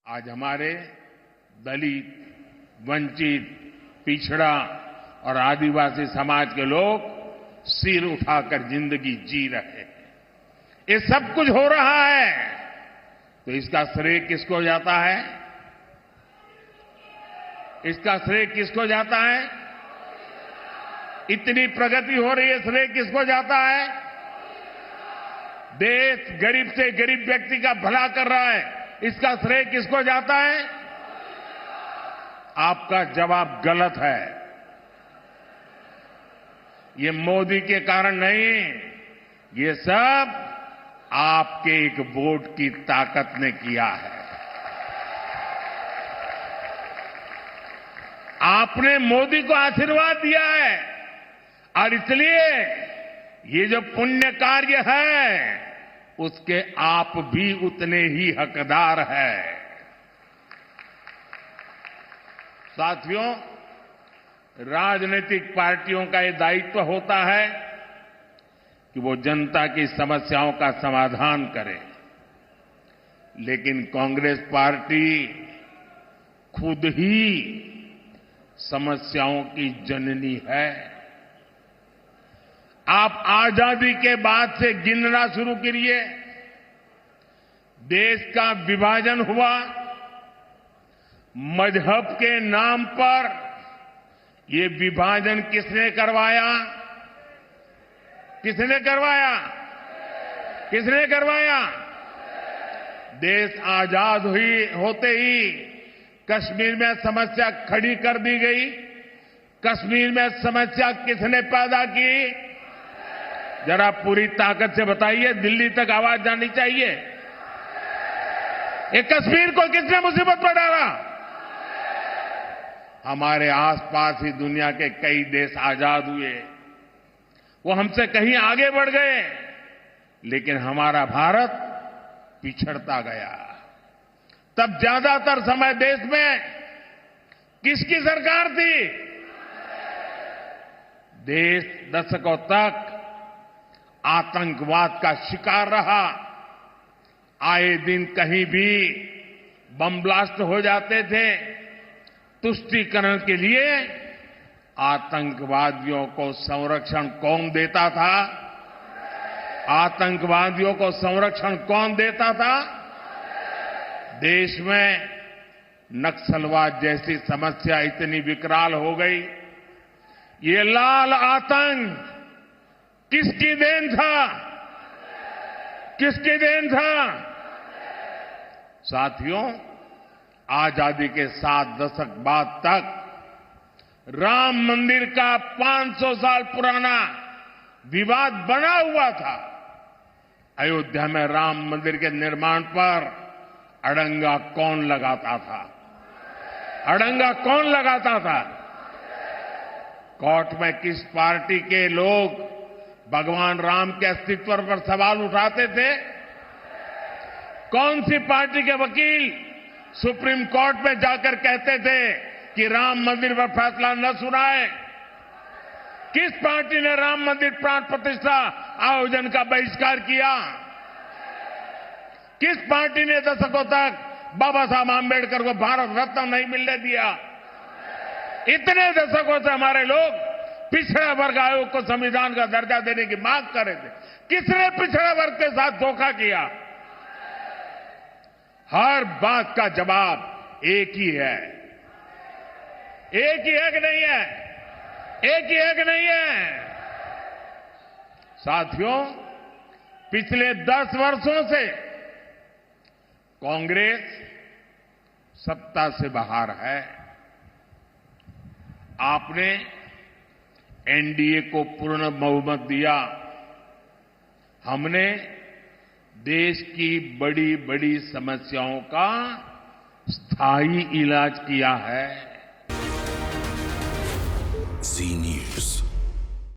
आज हमारे दलित, वंचित, पिछड़ा और आदिवासी समाज के लोग सिर उठाकर जिंदगी जी रहे हैं। ये सब कुछ हो रहा है तो इसका श्रेय किसको जाता है? इसका श्रेय किसको जाता है? इतनी प्रगति हो रही है, श्रेय किसको जाता है? देश गरीब से गरीब व्यक्ति का भला कर रहा है, इसका श्रेय किसको जाता है? आपका जवाब गलत है। ये मोदी के कारण नहीं, ये सब आपके एक वोट की ताकत ने किया है। आपने मोदी को आशीर्वाद दिया है और इसलिए ये जो पुण्य कार्य है उसके आप भी उतने ही हकदार हैं। साथियों, राजनीतिक पार्टियों का ये दायित्व होता है कि वो जनता की समस्याओं का समाधान करें, लेकिन कांग्रेस पार्टी खुद ही समस्याओं की जननी है। आप आजादी के बाद से गिनना शुरू करिए, देश का विभाजन हुआ, मजहब के नाम पर ये विभाजन किसने करवाया? किसने करवाया? किसने करवाया? देश आजाद होते ही कश्मीर में समस्या खड़ी कर दी गई। कश्मीर में समस्या किसने पैदा की? जरा पूरी ताकत से बताइए, दिल्ली तक आवाज जानी चाहिए। ये कश्मीर को किसने मुसीबत में डाला? हमारे आसपास ही दुनिया के कई देश आजाद हुए, वो हमसे कहीं आगे बढ़ गए, लेकिन हमारा भारत पिछड़ता गया। तब ज्यादातर समय देश में किसकी सरकार थी? देश दशकों तक आतंकवाद का शिकार रहा। आए दिन कहीं भी बम ब्लास्ट हो जाते थे। तुष्टीकरण के लिए आतंकवादियों को संरक्षण कौन देता था? आतंकवादियों को संरक्षण कौन देता था? देश में नक्सलवाद जैसी समस्या इतनी विकराल हो गई। ये लाल आतंक किसकी देन था? किसकी देन था? साथियों, आजादी के 7 दशक बाद तक राम मंदिर का 500 साल पुराना विवाद बना हुआ था। अयोध्या में राम मंदिर के निर्माण पर अड़ंगा कौन लगाता था? अड़ंगा कौन लगाता था? कोर्ट में किस पार्टी के लोग भगवान राम के अस्तित्व पर सवाल उठाते थे? कौन सी पार्टी के वकील सुप्रीम कोर्ट में जाकर कहते थे कि राम मंदिर पर फैसला न सुनाए? किस पार्टी ने राम मंदिर प्राण प्रतिष्ठा आयोजन का बहिष्कार किया? किस पार्टी ने दशकों तक बाबा साहब आंबेडकर को भारत रत्न नहीं मिलने दिया? इतने दशकों से हमारे लोग पिछड़ा वर्ग आयोग को संविधान का दर्जा देने की मांग कर रहे थे। किसने पिछड़ा वर्ग के साथ धोखा किया? हर बात का जवाब एक ही है। एक ही है कि नहीं है? एक ही है कि नहीं है? साथियों, पिछले 10 वर्षों से कांग्रेस सत्ता से बाहर है। आपने एनडीए को पूर्ण बहुमत दिया। हमने देश की बड़ी बड़ी समस्याओं का स्थायी इलाज किया है।